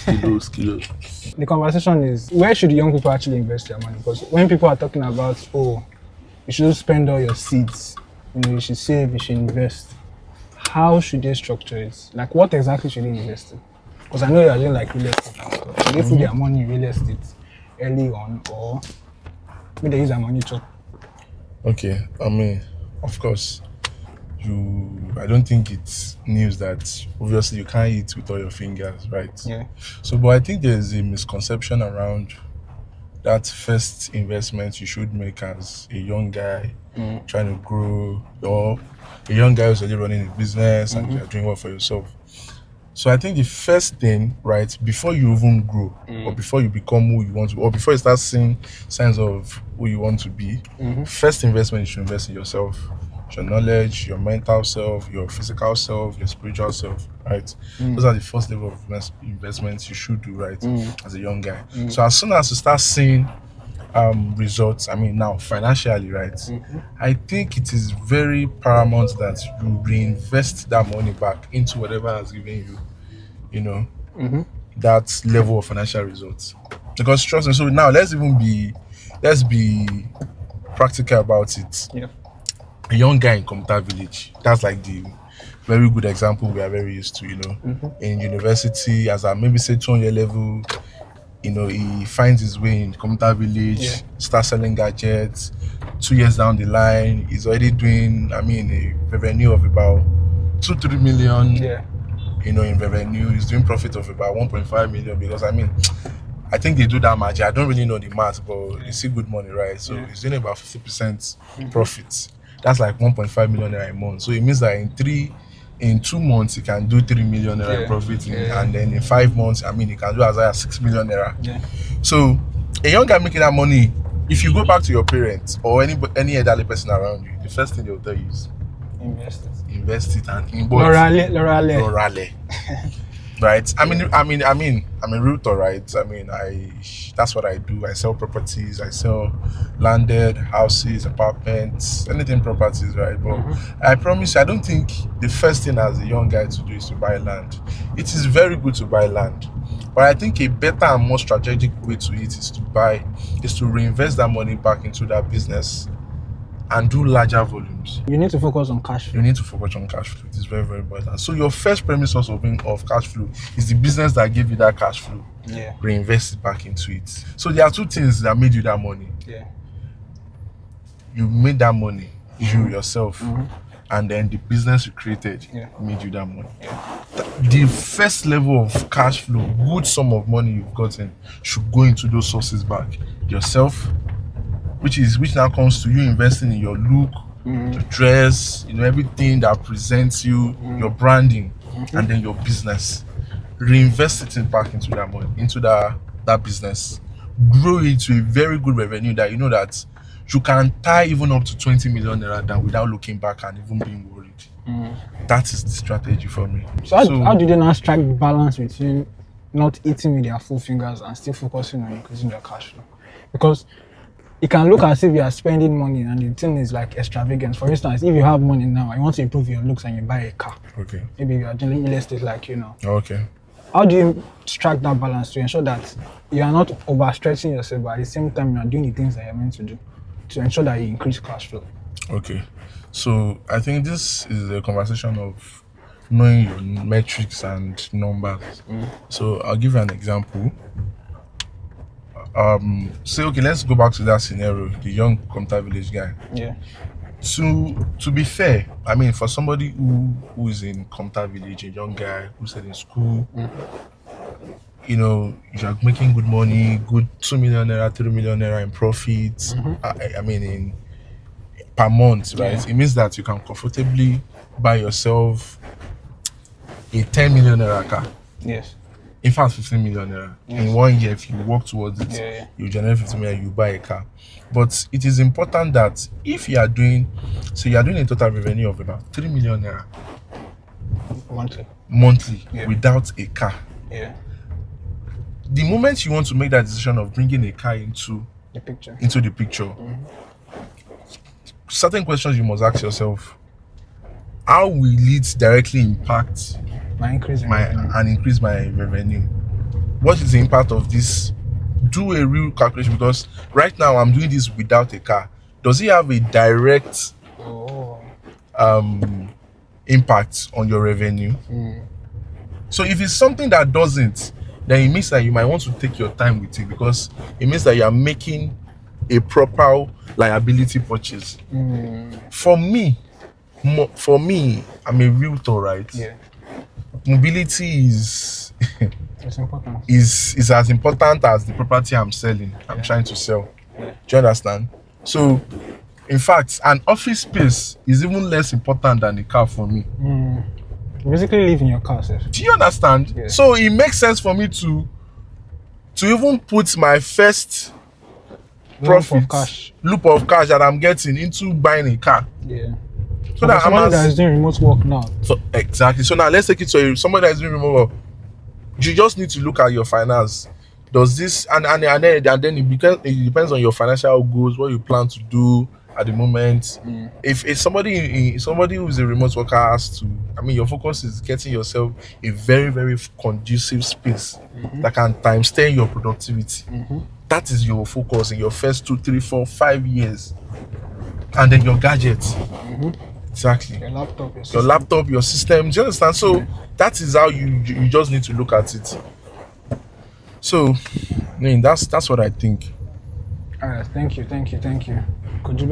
The conversation is, where should young people actually invest their money? Because when people are talking about, oh, you should spend all your seeds, you should save, you should invest. How should they structure it? Like, what exactly should they invest in? Because I know you're doing like real estate and stuff. Should they put their money in real estate early on, or maybe they use their money to? Okay, I mean, of course, I don't think it's news that obviously you can't eat with all your fingers, right? Yeah. So, but I think there's a misconception around that first investment you should make as a young guy trying to grow, or a young guy who's already running a business and you're doing well for yourself. So I think the first thing, right, before you even grow, or before you become who you want to, or before you start seeing signs of who you want to be, first investment you should invest in yourself. Your knowledge, your mental self, your physical self, your spiritual self, right? Those are the first level of investments you should do, right, as a young guy. So as soon as you start seeing results, I mean now financially, right, I think it is very paramount that you reinvest that money back into whatever has given you, that level of financial results. Because trust me, so now let's be practical about it. Yeah. A young guy in Computer Village, that's like the very good example we are very used to, in university, as I maybe say 200 level, he finds his way in Computer Village, starts selling gadgets. 2 years down the line, he's already doing, a revenue of about 2-3 million, in revenue. He's doing profit of about 1.5 million, because I think they do that much. I don't really know the math, but you see good money, right? So he's doing about 50% profits. That's like 1.5 million naira a month. So it means that in 2 months he can do 3 million naira profit, and then in 5 months, he can do as high as 6 million naira. Yeah. So a young guy making that money, if you go back to your parents or any elderly person around you, the first thing they'll tell you is invest it and in what? Lorale. Right. I'm a realtor, right? That's what I do. I sell properties, I sell landed houses, apartments, anything properties, right? But I promise you, I don't think the first thing as a young guy to do is to buy land. It is very good to buy land, but I think a better and more strategic way to it is to reinvest that money back into that business and do larger volumes. You need to focus on cash flow. It is very, very important. So your first primary source of cash flow is the business that gave you that cash flow. Yeah. Reinvest it back into it. So there are two things that made you that money. Yeah. You made that money, you yourself, and then the business you created made you that money. Yeah. The first level of cash flow, good sum of money you've gotten, should go into those sources back. Yourself, which now comes to you investing in your look, your dress, everything that presents you, your branding, and then your business. Reinvest it back into that money, into that business. Grow it to a very good revenue that that you can tie even up to 20 million naira down without looking back and even being worried. That is the strategy for me. So how do they now strike the balance between not eating with their full fingers and still focusing on increasing their cash flow? Because it can look as if you are spending money and the thing is like extravagant. For instance, if you have money now and you want to improve your looks and you buy a car, maybe you are doing real estate Okay. How do you strike that balance to ensure that you are not overstretching yourself, but at the same time you are doing the things that you're meant to do to ensure that you increase cash flow? Okay. So I think this is a conversation of knowing your metrics and numbers. So I'll give you an example. Let's go back to that scenario, the young Computer Village guy. Yeah. To be fair, for somebody who is in Computer Village, a young guy who's in school, you're making good money, good 2 million naira, 3 million naira in profits. In per month, right? Yeah. It means that you can comfortably buy yourself a 10 million naira car. Yes. In fact, 15 million naira. Yes. In 1 year, if you work towards it, you generate 15 million, you buy a car. But it is important that if you are doing a total revenue of about 3 million naira monthly without a car. Yeah. The moment you want to make that decision of bringing a car into the picture, certain questions you must ask yourself: how will it directly impact increase my revenue? what is the impact of this? Do a real calculation, because right now I'm doing this without a car. Does it have a direct Oh. impact on your revenue? So if it's something that doesn't, then it means that you might want to take your time with it, because it means that you are making a proper liability purchase. For me, I'm a realtor, right? Yeah. Mobility is It's important. is as important as the property I'm selling. I'm trying to sell. Do you understand? So, in fact, an office space is even less important than a car for me. You basically live in your car, sir. Do you understand? Yeah. So it makes sense for me to even put my first profit loop of cash that I'm getting into buying a car. Yeah. So that somebody that is doing remote work now. So exactly. So now let's take it to somebody that is doing remote work. You just need to look at your finance. Does this and then it depends on your financial goals, what you plan to do at the moment. If somebody who is a remote worker has to, your focus is getting yourself a very, very conducive space that can times 10 your productivity. That is your focus in your first 2, 3, 4, 5 years. And then your gadgets. Exactly. Your laptop, your system. Do you understand? So that is how you just need to look at it. So, that's what I think. All right. Thank you. Could you